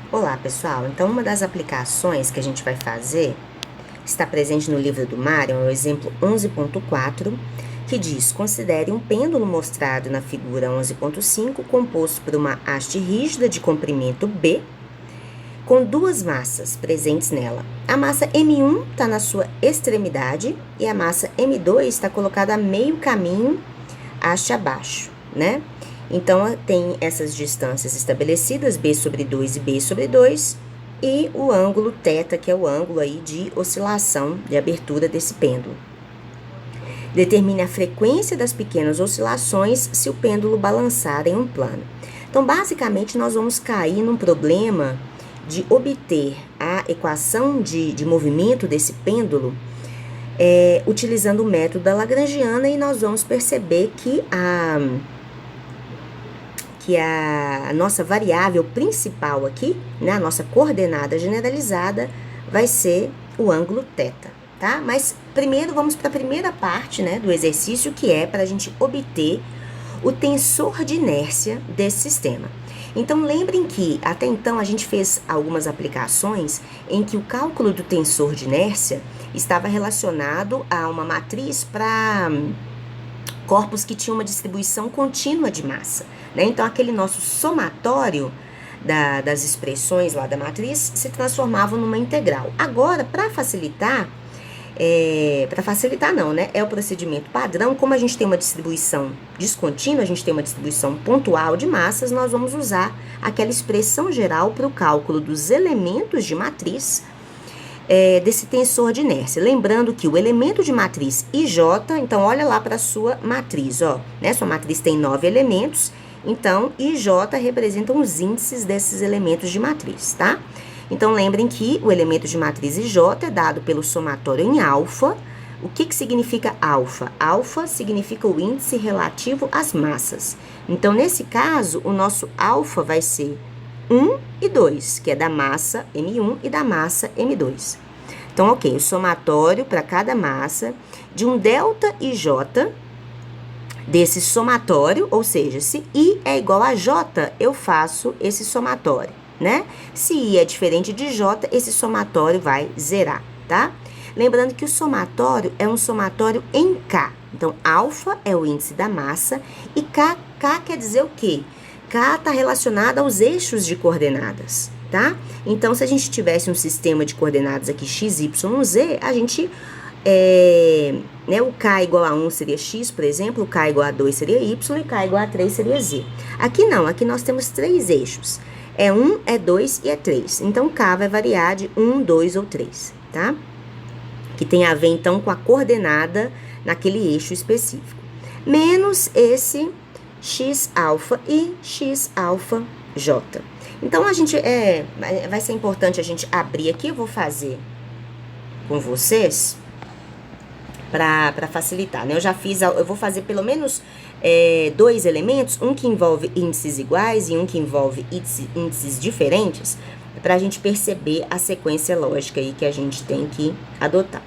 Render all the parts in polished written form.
Olá, pessoal. Então, uma das aplicações que a gente vai fazer está presente no livro do Mário, é o exemplo 11.4, que diz: considere um pêndulo mostrado na figura 11.5, composto por uma haste rígida de comprimento B, com duas massas presentes nela. A massa M1 está na sua extremidade e a massa M2 está colocada a meio caminho, haste abaixo, né? Então, tem essas distâncias estabelecidas, B sobre 2 e B sobre 2, e o ângulo θ, que é o ângulo aí de oscilação, de abertura desse pêndulo. Determine a frequência das pequenas oscilações se o pêndulo balançar em um plano. Então, basicamente, nós vamos cair num problema de obter a equação de movimento desse pêndulo utilizando o método da Lagrangiana, e nós vamos perceber que a nossa variável principal aqui, né, a nossa coordenada generalizada, vai ser o ângulo θ, tá? Mas primeiro vamos para a primeira parte, né, do exercício, que é para a gente obter o tensor de inércia desse sistema. Então, lembrem que até então a gente fez algumas aplicações em que o cálculo do tensor de inércia estava relacionado a uma matriz para corpos que tinham uma distribuição contínua de massa, né? Então, aquele nosso somatório das expressões lá da matriz se transformava numa integral. Agora, para facilitar não, né? É o procedimento padrão. Como a gente tem uma distribuição descontínua, a gente tem uma distribuição pontual de massas, nós vamos usar aquela expressão geral para o cálculo dos elementos de matriz desse tensor de inércia. Lembrando que o elemento de matriz IJ, então olha lá para a sua matriz, ó, né? Sua matriz tem 9 elementos, então IJ representam os índices desses elementos de matriz, tá? Então, lembrem que o elemento de matriz IJ é dado pelo somatório em alfa. O que significa alfa? Alfa significa o índice relativo às massas. Então, nesse caso, o nosso alfa vai ser 1 e 2, que é da massa M1 e da massa M2. Então, ok, o somatório para cada massa de um delta IJ desse somatório, ou seja, se I é igual a J, eu faço esse somatório, né? Se I é diferente de J, esse somatório vai zerar, tá? Lembrando que o somatório é um somatório em K. Então, alfa é o índice da massa e K quer dizer o quê? K está relacionado aos eixos de coordenadas, tá? Então, se a gente tivesse um sistema de coordenadas aqui x, y, z, a gente, né, o K igual a 1 seria x, por exemplo, o K igual a 2 seria y e K igual a 3 seria z. Aqui não, aqui nós temos 3 eixos. É 1, é 2 e é 3. Então, K vai variar de 1, 2 ou 3, tá? Que tem a ver, então, com a coordenada naquele eixo específico. Menos esse x alfa e x alfa j. Então, a gente vai ser importante a gente abrir aqui. Eu vou fazer com vocês para facilitar, né? Eu vou fazer pelo menos 2 elementos, um que envolve índices iguais e um que envolve índices diferentes, para a gente perceber a sequência lógica aí que a gente tem que adotar.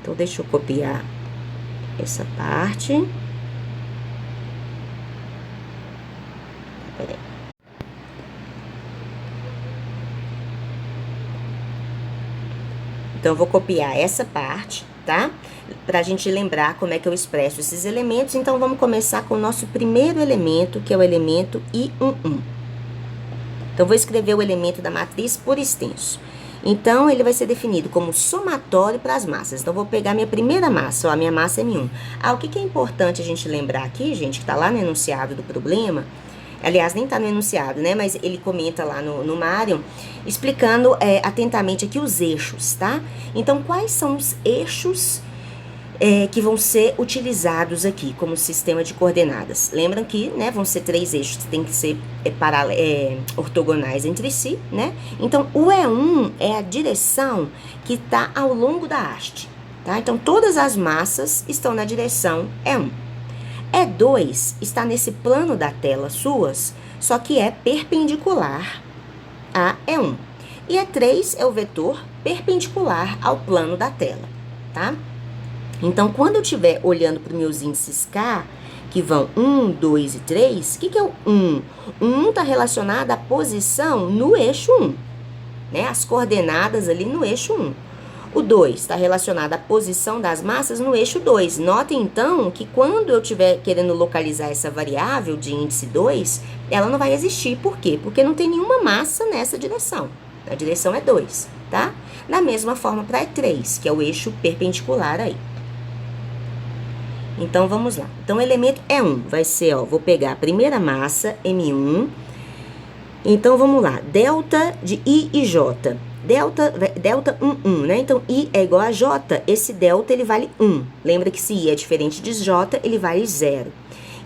Então, deixa eu copiar essa parte. Peraí. Então, eu vou copiar essa parte, tá? Pra gente lembrar como é que eu expresso esses elementos. Então, vamos começar com o nosso primeiro elemento, que é o elemento I11. Então, vou escrever o elemento da matriz por extenso. Então, ele vai ser definido como somatório para as massas. Então, vou pegar minha primeira massa, ó, a minha massa é M1. O que é importante a gente lembrar aqui, gente, que tá lá no enunciado do problema. Aliás, nem tá no enunciado, né? Mas ele comenta lá no Mário, explicando atentamente aqui os eixos, tá? Então, quais são os eixos que vão ser utilizados aqui como sistema de coordenadas? Lembram que, né, vão ser 3 eixos que tem que ser ortogonais entre si, né? Então, o E1 é a direção que está ao longo da haste, tá? Então, todas as massas estão na direção E1. E2 está nesse plano da tela suas, só que é perpendicular a E1. E E3 é o vetor perpendicular ao plano da tela, tá? Então, quando eu estiver olhando para os meus índices K, que vão 1, 2 e 3, o que é o 1? O 1 está relacionado à posição no eixo 1, né? As coordenadas ali no eixo 1. O 2 está relacionado à posição das massas no eixo 2. Notem, então, que quando eu estiver querendo localizar essa variável de índice 2, ela não vai existir. Por quê? Porque não tem nenhuma massa nessa direção. A direção é 2, tá? Da mesma forma para E3, que é o eixo perpendicular aí. Então, vamos lá. Então, o elemento E1 vai ser, ó, vou pegar a primeira massa, M1. Então, vamos lá. Delta de I e J. Delta 1, 1, né? Então, I é igual a J, esse delta, ele vale 1. Lembra que se I é diferente de J, ele vale 0.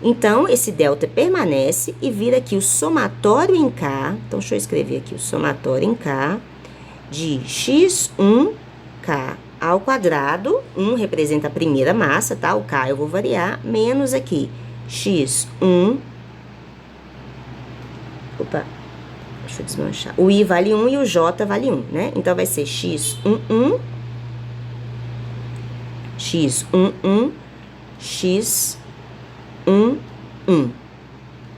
Então, esse delta permanece e vira aqui o somatório em K. Então, deixa eu escrever aqui o somatório em K de x1K ao quadrado. 1 representa a primeira massa, tá? O K eu vou variar, menos aqui x1. Opa. Deixa eu desmanchar. O I vale 1 e o J vale 1, né? Então, vai ser x11, x11, x11,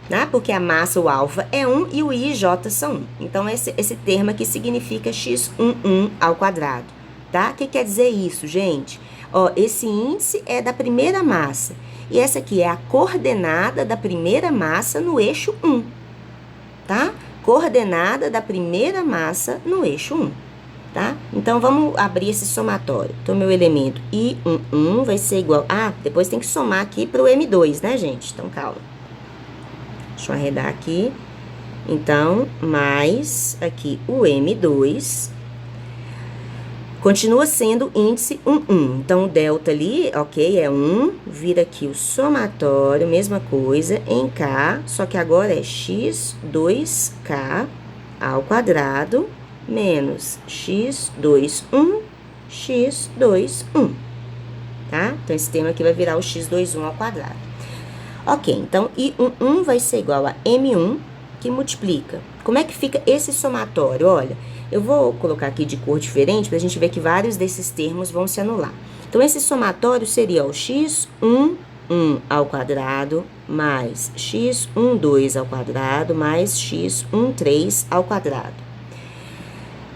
tá? Porque a massa, o alfa, é 1 e o I e J são 1. Então, esse termo aqui significa x11 ao quadrado, tá? O que quer dizer isso, gente? Ó, esse índice é da primeira massa. E essa aqui é a coordenada da primeira massa no eixo 1, tá? Coordenada da primeira massa no eixo 1, tá? Então, vamos abrir esse somatório. Então, meu elemento I11 vai ser igual... Ah, depois tem que somar aqui para o M2, né, gente? Então, calma. Deixa eu arredar aqui. Então, mais aqui o M2... continua sendo índice 1, 1. Então, o delta ali, ok, é 1. Vira aqui o somatório, mesma coisa, em K. Só que agora é x2K ao quadrado menos x21, x21. Tá? Então, esse termo aqui vai virar o x21 ao quadrado. Ok, então, I11 vai ser igual a M1, que multiplica. Como é que fica esse somatório? Olha... Eu vou colocar aqui de cor diferente para a gente ver que vários desses termos vão se anular. Então, esse somatório seria o x11 ao quadrado mais x12 ao quadrado mais x13 ao quadrado.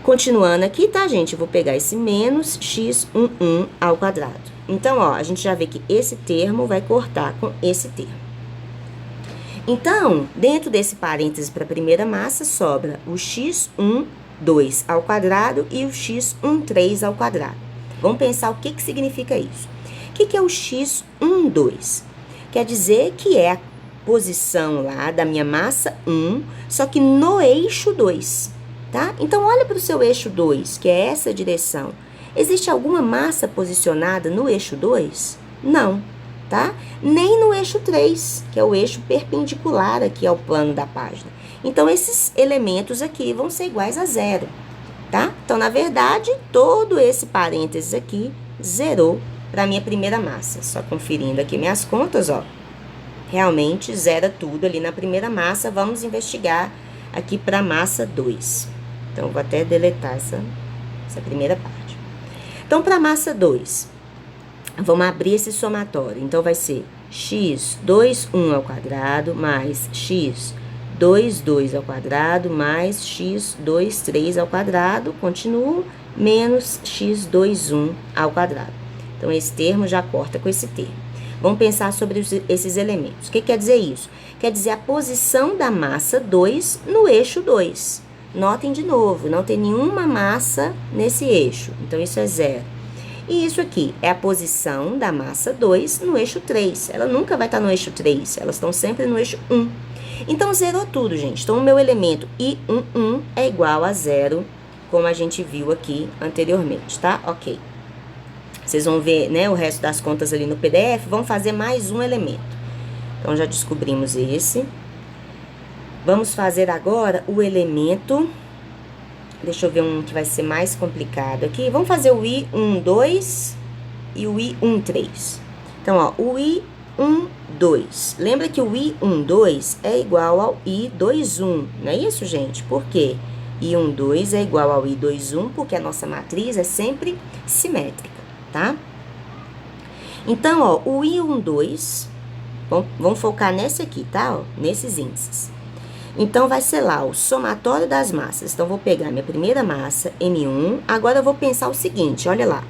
Continuando aqui, tá, gente? Eu vou pegar esse menos x11 ao quadrado. Então, ó, a gente já vê que esse termo vai cortar com esse termo. Então, dentro desse parêntese para a primeira massa, sobra o x12 ao quadrado e o x13 ao quadrado. Vamos pensar o que significa isso. O que é o x12? Quer dizer que é a posição lá da minha massa 1, só que no eixo 2, tá? Então, olha para o seu eixo 2, que é essa direção. Existe alguma massa posicionada no eixo 2? Não, tá? Nem no eixo 3, que é o eixo perpendicular aqui ao plano da página. Então, esses elementos aqui vão ser iguais a 0, tá? Então, na verdade, todo esse parênteses aqui zerou para a minha primeira massa. Só conferindo aqui minhas contas, ó. Realmente, zera tudo ali na primeira massa. Vamos investigar aqui para a massa 2. Então, vou até deletar essa primeira parte. Então, para a massa 2, vamos abrir esse somatório. Então, vai ser x21 ao quadrado mais x22 ao quadrado mais x23 ao quadrado, continuo, menos x21 ao quadrado. Então, esse termo já corta com esse termo. Vamos pensar sobre esses elementos. O que quer dizer isso? Quer dizer a posição da massa 2 no eixo 2. Notem de novo, não tem nenhuma massa nesse eixo, então isso é 0. E isso aqui é a posição da massa 2 no eixo 3. Ela nunca vai estar no eixo 3, elas estão sempre no eixo 1. Então, zerou tudo, gente. Então, o meu elemento I11 é igual a 0, como a gente viu aqui anteriormente, tá? Ok. Vocês vão ver, né, o resto das contas ali no PDF. Vamos fazer mais um elemento. Então, já descobrimos esse. Vamos fazer agora o elemento... Deixa eu ver um que vai ser mais complicado aqui. Vamos fazer o I12 e o I13. Então, ó, o I12. Lembra que o I12 é igual ao I21, não é isso, gente? Por quê? I12 é igual ao I21 porque a nossa matriz é sempre simétrica, tá? Então, ó, o I12, vamos focar nesse aqui, tá? Ó, nesses índices. Então, vai ser lá o somatório das massas. Então, vou pegar minha primeira massa, M1. Agora, eu vou pensar o seguinte, olha lá.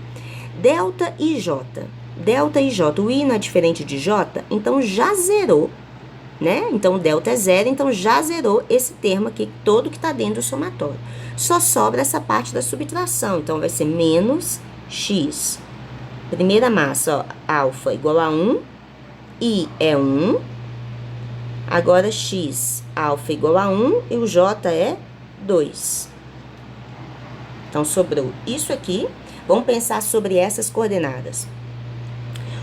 Delta e J. Delta e J. O I não é diferente de J, então já zerou, né? Então, o delta é zero, então já zerou esse termo aqui, todo que tá dentro do somatório. Só sobra essa parte da subtração, então vai ser menos x. Primeira massa, ó, alfa igual a 1, I é 1. Agora, x, alfa igual a 1 e o j é 2. Então, sobrou isso aqui. Vamos pensar sobre essas coordenadas.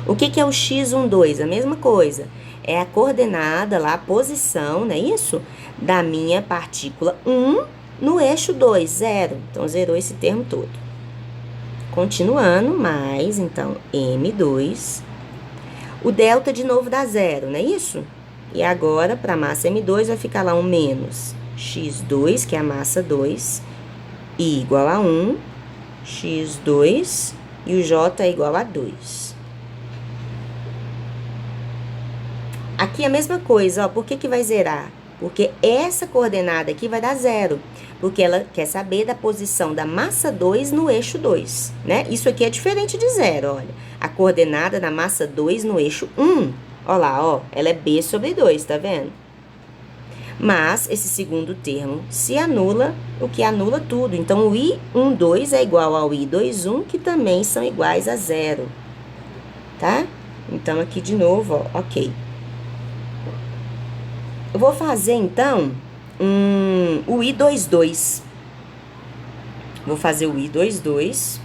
O que é o x12? A mesma coisa. É a coordenada lá, a posição, não é isso? Da minha partícula 1 no eixo 2, 0. Então, zerou esse termo todo. Continuando, mais, então, M2. O delta de novo dá 0, não é isso? E agora, para a massa M2, vai ficar lá um menos x2, que é a massa 2, I igual a 1, x2, e o j é igual a 2. Aqui é a mesma coisa, ó, por que vai zerar? Porque essa coordenada aqui vai dar 0, porque ela quer saber da posição da massa 2 no eixo 2, né? Isso aqui é diferente de 0, olha. A coordenada da massa 2 no eixo 1, ó lá, ó, ela é b sobre 2, tá vendo? Mas esse segundo termo se anula, o que anula tudo. Então, o I12 é igual ao I21, que também são iguais a 0, tá? Então, aqui de novo, ó, ok. Eu vou fazer, então, o I22. Vou fazer o I22.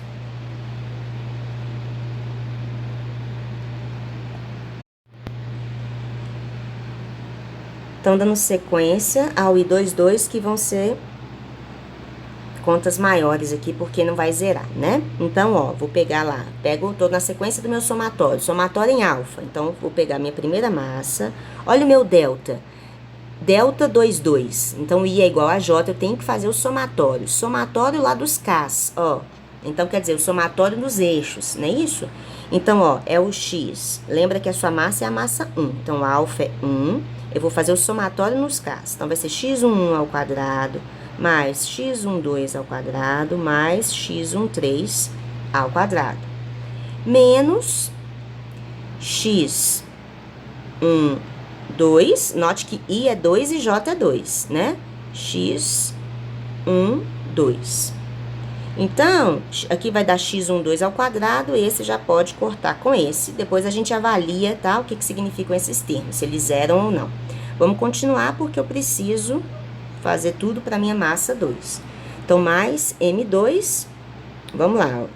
Então, dando sequência ao I22, que vão ser contas maiores aqui, porque não vai zerar, né? Então, ó, vou pegar lá, tô na sequência do meu somatório, somatório em alfa. Então, vou pegar minha primeira massa. Olha o meu delta. Delta 22. Então, I é igual a J, eu tenho que fazer o somatório. Somatório lá dos Ks, ó. Então, quer dizer, o somatório dos eixos, não é isso? Então, ó, é o X. Lembra que a sua massa é a massa 1. Então, alfa é 1. Eu vou fazer o somatório nos Ks. Então, vai ser x11 ao quadrado, mais x12 ao quadrado, mais x13 ao quadrado. Menos x12. Note que I é 2 e J é 2, né? x12. Então, aqui vai dar x12 ao quadrado, esse já pode cortar com esse. Depois a gente avalia, tá? O que significam esses termos, se eles zeram ou não. Vamos continuar, porque eu preciso fazer tudo para minha massa 2. Então, mais M2, vamos lá, ó.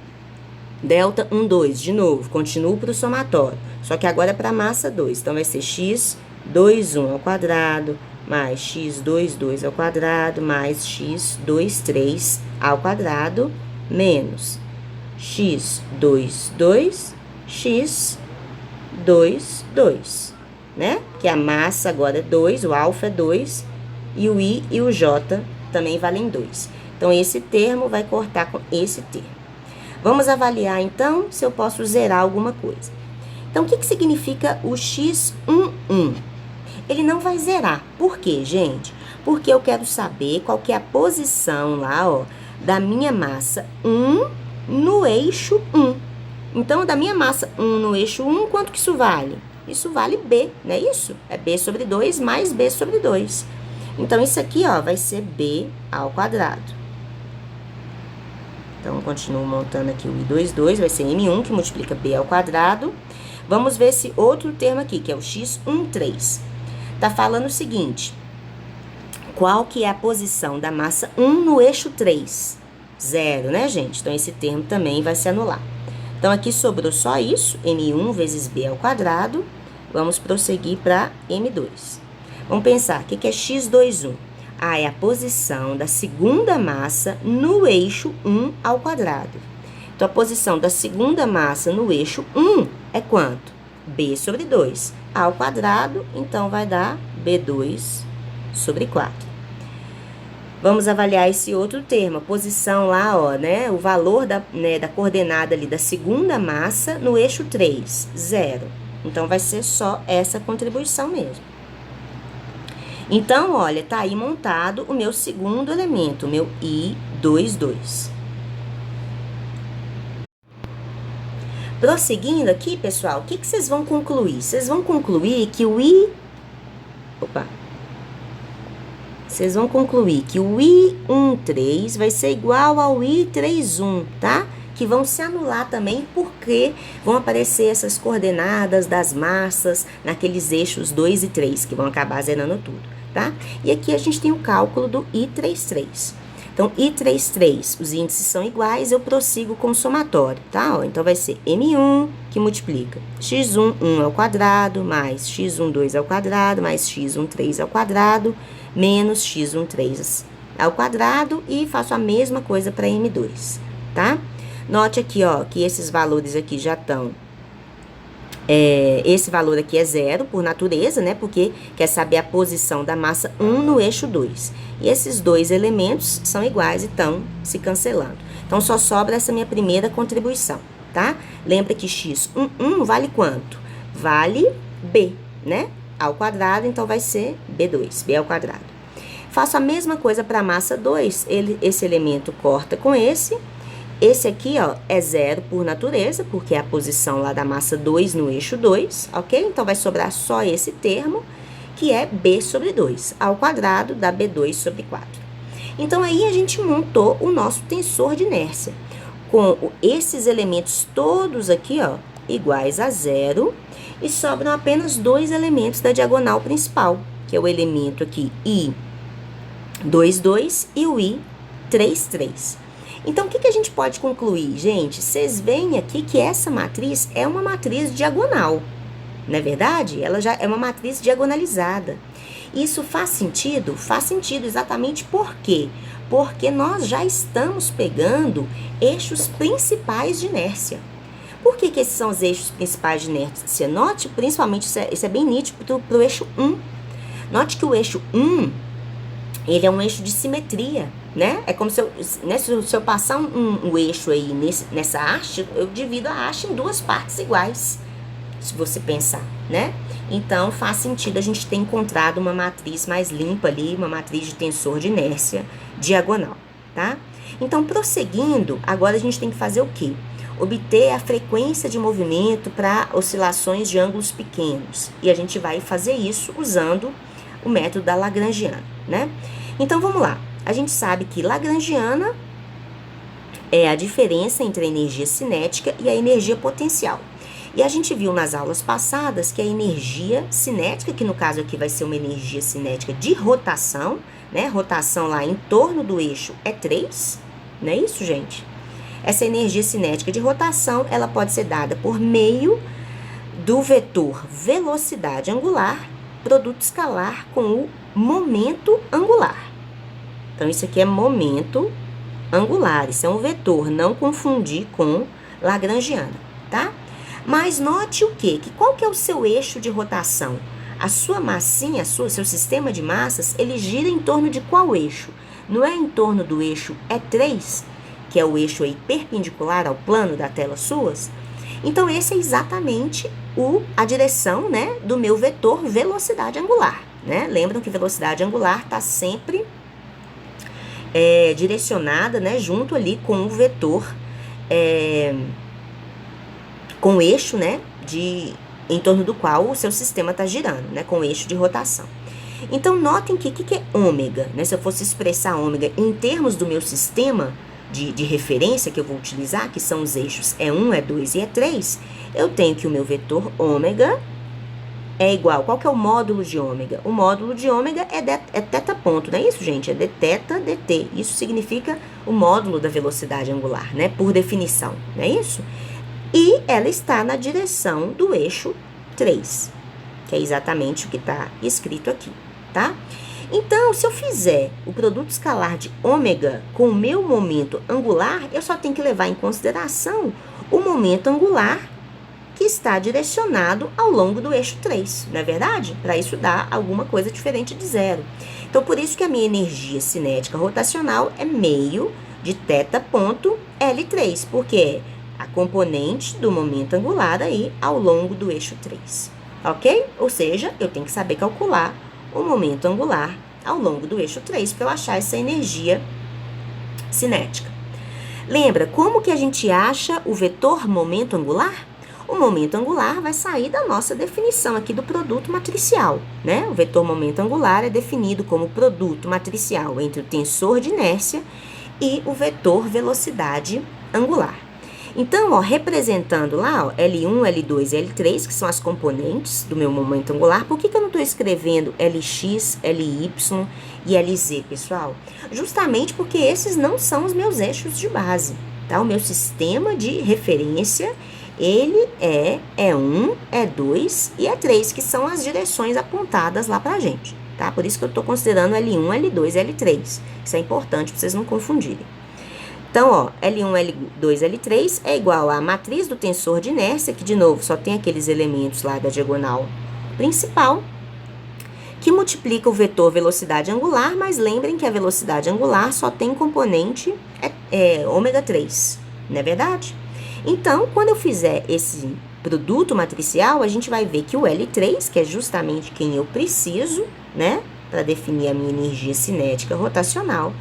Delta 12, de novo, continuo para o somatório. Só que agora é para a massa 2. Então, vai ser x21 ao quadrado, mais x22 ao quadrado, mais x23 ao quadrado, menos x22, x22, né? Que a massa agora é 2, o alfa é 2, e o I e o J também valem 2. Então, esse termo vai cortar com esse termo. Vamos avaliar, então, se eu posso zerar alguma coisa. Então, o que significa o x11? Ele não vai zerar. Por quê, gente? Porque eu quero saber qual que é a posição lá, ó, da minha massa 1 no eixo 1. Então, da minha massa 1 no eixo 1, quanto que isso vale? Isso vale B, não é isso? É B sobre 2 mais B sobre 2. Então, isso aqui, ó, vai ser B ao quadrado. Então, continuo montando aqui o I22, vai ser M1, que multiplica B ao quadrado. Vamos ver esse outro termo aqui, que é o x13. Tá falando o seguinte, qual que é a posição da massa 1 no eixo 3? 0, né, gente? Então, esse termo também vai se anular. Então, aqui sobrou só isso, M1 vezes B ao quadrado. Vamos prosseguir para M2. Vamos pensar, o que é x21? Ah, é a posição da segunda massa no eixo 1 ao quadrado. Então, a posição da segunda massa no eixo 1 é quanto? B sobre 2 ao quadrado, então vai dar B2 sobre 4. Vamos avaliar esse outro termo, a posição lá, ó, né? O valor da coordenada ali da segunda massa no eixo 3, 0. Então, vai ser só essa contribuição mesmo. Então, olha, tá aí montado o meu segundo elemento, o meu I22. Prosseguindo aqui, pessoal, o que vocês vão concluir? Vocês vão concluir que o Vocês vão concluir que o I13 vai ser igual ao I31, tá? Que vão se anular também porque vão aparecer essas coordenadas das massas naqueles eixos 2 e 3, que vão acabar zerando tudo, tá? E aqui a gente tem o cálculo do I33. Então, I33, os índices são iguais, eu prossigo com o somatório, tá? Ó, então, vai ser M1 que multiplica x1, 1 ao quadrado, mais x1, 2 ao quadrado, mais x1, 3 ao quadrado, menos x1, 3 ao quadrado, e faço a mesma coisa para M2, tá? Note aqui, ó, que esses valores aqui já estão... esse valor aqui é zero, por natureza, né? Porque quer saber a posição da massa 1 no eixo 2. E esses dois elementos são iguais e estão se cancelando. Então, só sobra essa minha primeira contribuição, tá? Lembra que x1 vale quanto? Vale b, né? Ao quadrado, então vai ser b2, b ao quadrado. Faço a mesma coisa para a massa 2. Esse elemento corta com esse. Esse aqui, ó, é zero por natureza, porque é a posição lá da massa 2 no eixo 2, ok? Então, vai sobrar só esse termo, que é b sobre 2, ao quadrado dá b2 sobre 4. Então, aí a gente montou o nosso tensor de inércia, com esses elementos todos aqui, ó, iguais a zero, e sobram apenas dois elementos da diagonal principal, que é o elemento aqui I22 e o I33. Então, o que a gente pode concluir, gente? Vocês veem aqui que essa matriz é uma matriz diagonal, não é verdade? Ela já é uma matriz diagonalizada. Isso faz sentido? Faz sentido exatamente por quê? Porque nós já estamos pegando eixos principais de inércia. Por que esses são os eixos principais de inércia? Note, principalmente, isso é bem nítido para o eixo 1. Note que o eixo 1, ele é um eixo de simetria, né? É como se eu passar um eixo aí nessa haste, eu divido a haste em duas partes iguais, se você pensar, né? Então, faz sentido a gente ter encontrado uma matriz mais limpa ali, uma matriz de tensor de inércia diagonal, tá? Então, prosseguindo, agora a gente tem que fazer o quê? Obter a frequência de movimento para oscilações de ângulos pequenos. E a gente vai fazer isso usando o método da Lagrangiana, né? Então, vamos lá. A gente sabe que Lagrangiana é a diferença entre a energia cinética e a energia potencial. E a gente viu nas aulas passadas que a energia cinética, que no caso aqui vai ser uma energia cinética de rotação, né? Rotação lá em torno do eixo é 3, não é isso, gente? Essa energia cinética de rotação, ela pode ser dada por meio do vetor velocidade angular, produto escalar com o momento angular. Então, isso aqui é momento angular, isso é um vetor, não confundir com Lagrangiana, tá? Mas note o quê? Que qual que é o seu eixo de rotação? A sua massinha, seu sistema de massas, ele gira em torno de qual eixo? Não é em torno do eixo E3, que é o eixo aí perpendicular ao plano da tela suas? Então, esse é exatamente a direção, né, do meu vetor velocidade angular, né? Lembram que velocidade angular está sempre direcionada, né, junto ali com o vetor, com o eixo, né, em torno do qual o seu sistema está girando, né, com o eixo de rotação. Então, notem que o que é ômega, né? Se eu fosse expressar ômega em termos do meu sistema de referência que eu vou utilizar, que são os eixos E1, E2 e E3, eu tenho que o meu vetor ômega é igual. Qual que é o módulo de ômega? O módulo de ômega é θ ponto, não é isso, gente? É dθ dt. Isso significa o módulo da velocidade angular, né? Por definição, não é isso? E ela está na direção do eixo 3, que é exatamente o que está escrito aqui, tá? Então, se eu fizer o produto escalar de ômega com o meu momento angular, eu só tenho que levar em consideração o momento angular que está direcionado ao longo do eixo 3, não é verdade? Para isso dar alguma coisa diferente de zero. Então, por isso que a minha energia cinética rotacional é meio de θ ponto L3, porque é a componente do momento angular aí ao longo do eixo 3, ok? Ou seja, eu tenho que saber calcular o momento angular ao longo do eixo 3 para eu achar essa energia cinética. Lembra como que a gente acha o vetor momento angular? O momento angular vai sair da nossa definição aqui do produto matricial, né? O vetor momento angular é definido como produto matricial entre o tensor de inércia e o vetor velocidade angular. Então, ó, representando lá, ó, L1, L2 e L3, que são as componentes do meu momento angular, por que eu não estou escrevendo LX, LY e LZ, pessoal? Justamente porque esses não são os meus eixos de base, tá? O meu sistema de referência, ele é E1, E2 e E3, que são as direções apontadas lá pra gente, tá? Por isso que eu estou considerando L1, L2 e L3. Isso é importante para vocês não confundirem. Então, ó, L1, L2, L3 é igual à matriz do tensor de inércia, que, de novo, só tem aqueles elementos lá da diagonal principal, que multiplica o vetor velocidade angular, mas lembrem que a velocidade angular só tem componente ômega 3, não é verdade? Então, quando eu fizer esse produto matricial, a gente vai ver que o L3, que é justamente quem eu preciso, né, para definir a minha energia cinética rotacional,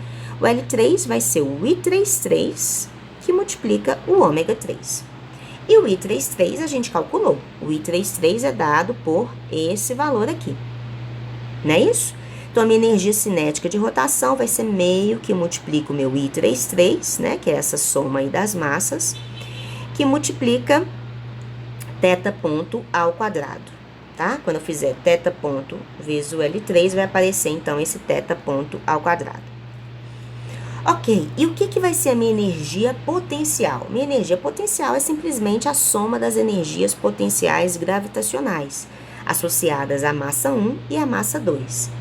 o L3 vai ser o I33, que multiplica o ômega 3. E o I33 a gente calculou. O I33 é dado por esse valor aqui. Não é isso? Então, a minha energia cinética de rotação vai ser meio que multiplica o meu I33, né? Que é essa soma aí das massas, que multiplica θ ponto ao quadrado, tá? Quando eu fizer θ ponto vezes o L3, vai aparecer, então, esse θ ponto ao quadrado. Ok, e o que vai ser a minha energia potencial? Minha energia potencial é simplesmente a soma das energias potenciais gravitacionais, associadas à massa 1 e à massa 2.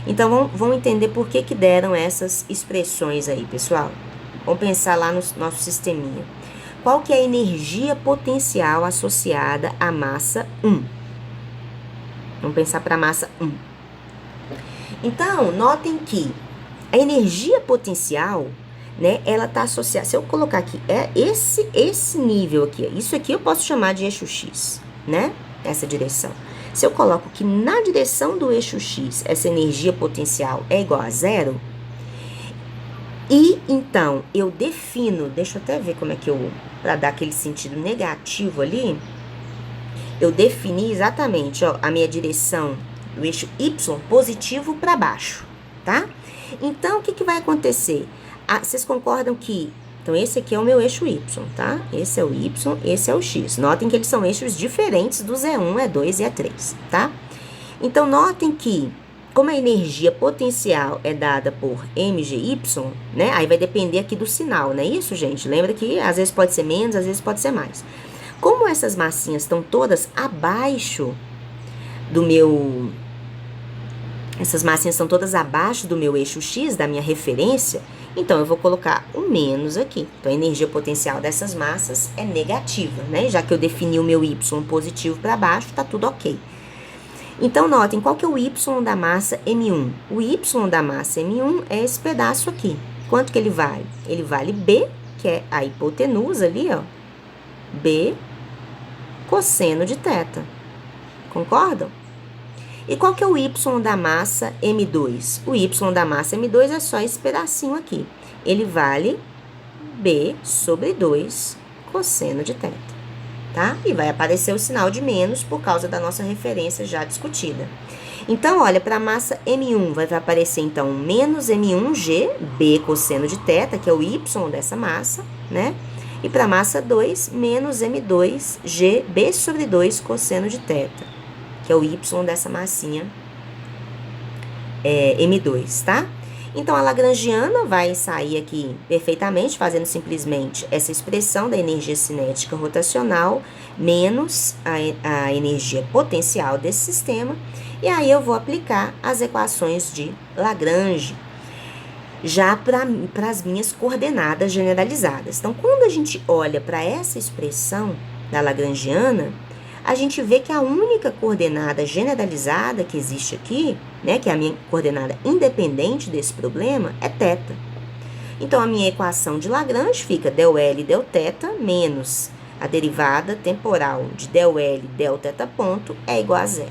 Então, vamos entender por que deram essas expressões aí, pessoal. Vamos pensar lá no nosso sisteminha. Qual que é a energia potencial associada à massa 1? Vamos pensar para a massa 1. Então, notem que a energia potencial, né, ela está associada, se eu colocar aqui, esse nível aqui, isso aqui eu posso chamar de eixo X, né, essa direção. Se eu coloco que na direção do eixo X, essa energia potencial é igual a 0, e então eu defino, deixa eu até ver como é que eu, para dar aquele sentido negativo ali, eu defini exatamente, ó, a minha direção do eixo Y positivo para baixo, tá? Então, o que vai acontecer? Vocês concordam que... Então, esse aqui é o meu eixo Y, tá? Esse é o Y, esse é o X. Notem que eles são eixos diferentes dos E1, E2 e E3, tá? Então, notem que, como a energia potencial é dada por mgy, né? Aí vai depender aqui do sinal, não é isso, gente? Lembra que às vezes pode ser menos, às vezes pode ser mais. Como essas massinhas estão todas abaixo do meu... Essas massinhas estão todas abaixo do meu eixo X, da minha referência, então eu vou colocar o menos aqui. Então, a energia potencial dessas massas é negativa, né? Já que eu defini o meu Y positivo para baixo, tá tudo ok. Então, notem, qual que é o Y da massa M1? O Y da massa M1 é esse pedaço aqui. Quanto que ele vale? Ele vale B, que é a hipotenusa ali, ó. B cosseno de θ. Concordam? E qual que é o Y da massa M2? O Y da massa M2 é só esse pedacinho aqui. Ele vale B sobre 2 cosseno de θ, tá? E vai aparecer o sinal de menos por causa da nossa referência já discutida. Então, olha, para a massa M1 vai aparecer, então, menos M1G, B cosseno de θ, que é o Y dessa massa, né? E para a massa 2, menos M2G, B sobre 2 cosseno de θ, que é o Y dessa massinha M2, tá? Então, a lagrangiana vai sair aqui perfeitamente, fazendo simplesmente essa expressão da energia cinética rotacional menos a energia potencial desse sistema. E aí, eu vou aplicar as equações de Lagrange, já para as minhas coordenadas generalizadas. Então, quando a gente olha para essa expressão da lagrangiana, a gente vê que a única coordenada generalizada que existe aqui, né, que é a minha coordenada independente desse problema, é θ. Então, a minha equação de Lagrange fica ΔL Δθ menos a derivada temporal de ΔL Δθ ponto é igual a 0.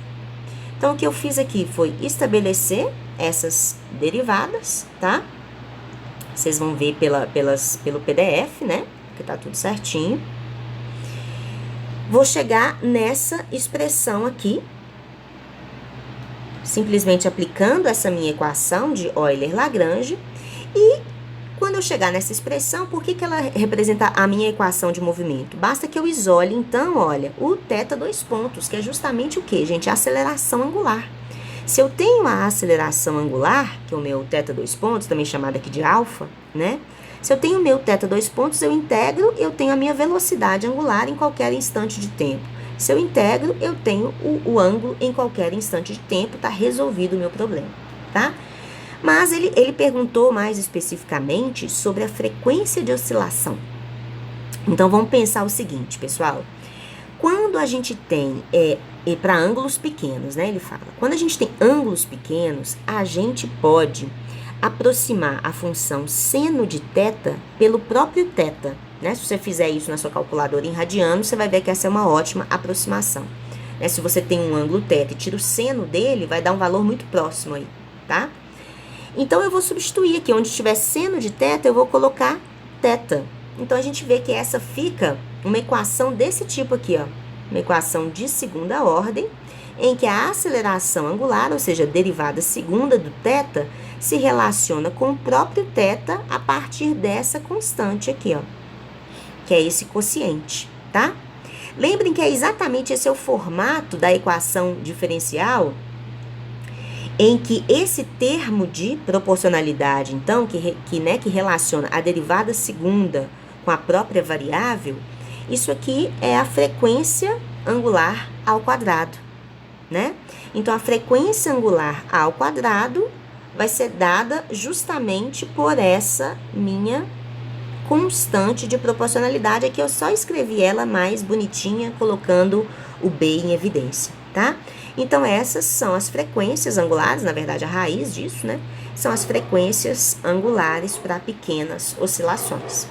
Então, o que eu fiz aqui foi estabelecer essas derivadas, tá? Vocês vão ver pelo PDF, né? Que tá tudo certinho. Vou chegar nessa expressão aqui, simplesmente aplicando essa minha equação de Euler-Lagrange. E quando eu chegar nessa expressão, por que ela representa a minha equação de movimento? Basta que eu isole, então, olha, o θ dois pontos, que é justamente o quê, gente? A aceleração angular. Se eu tenho a aceleração angular, que é o meu θ dois pontos, também chamado aqui de alfa, né? Se eu tenho o meu θ dois pontos, eu integro, eu tenho a minha velocidade angular em qualquer instante de tempo. Se eu integro, eu tenho o ângulo em qualquer instante de tempo, tá resolvido o meu problema, tá? Mas ele perguntou mais especificamente sobre a frequência de oscilação. Então, vamos pensar o seguinte, pessoal. Quando a gente tem, para ângulos pequenos, né, ele fala, quando a gente tem ângulos pequenos, a gente pode aproximar a função seno de θ pelo próprio θ, né? Se você fizer isso na sua calculadora em radiano, você vai ver que essa é uma ótima aproximação. Né? Se você tem um ângulo θ e tira o seno dele, vai dar um valor muito próximo aí, tá? Então, eu vou substituir aqui, onde tiver seno de θ, eu vou colocar θ. Então, a gente vê que essa fica uma equação desse tipo aqui, ó. Uma equação de segunda ordem, em que a aceleração angular, ou seja, a derivada segunda do θ, se relaciona com o próprio θ a partir dessa constante aqui, ó. Que é esse quociente, tá? Lembrem que é exatamente esse é o formato da equação diferencial, em que esse termo de proporcionalidade, então, que relaciona a derivada segunda com a própria variável, isso aqui é a frequência angular ao quadrado, né? Então, a frequência angular ao quadrado vai ser dada justamente por essa minha constante de proporcionalidade. Aqui eu só escrevi ela mais bonitinha, colocando o B em evidência, tá? Então, essas são as frequências angulares, na verdade, a raiz disso, né? São as frequências angulares para pequenas oscilações.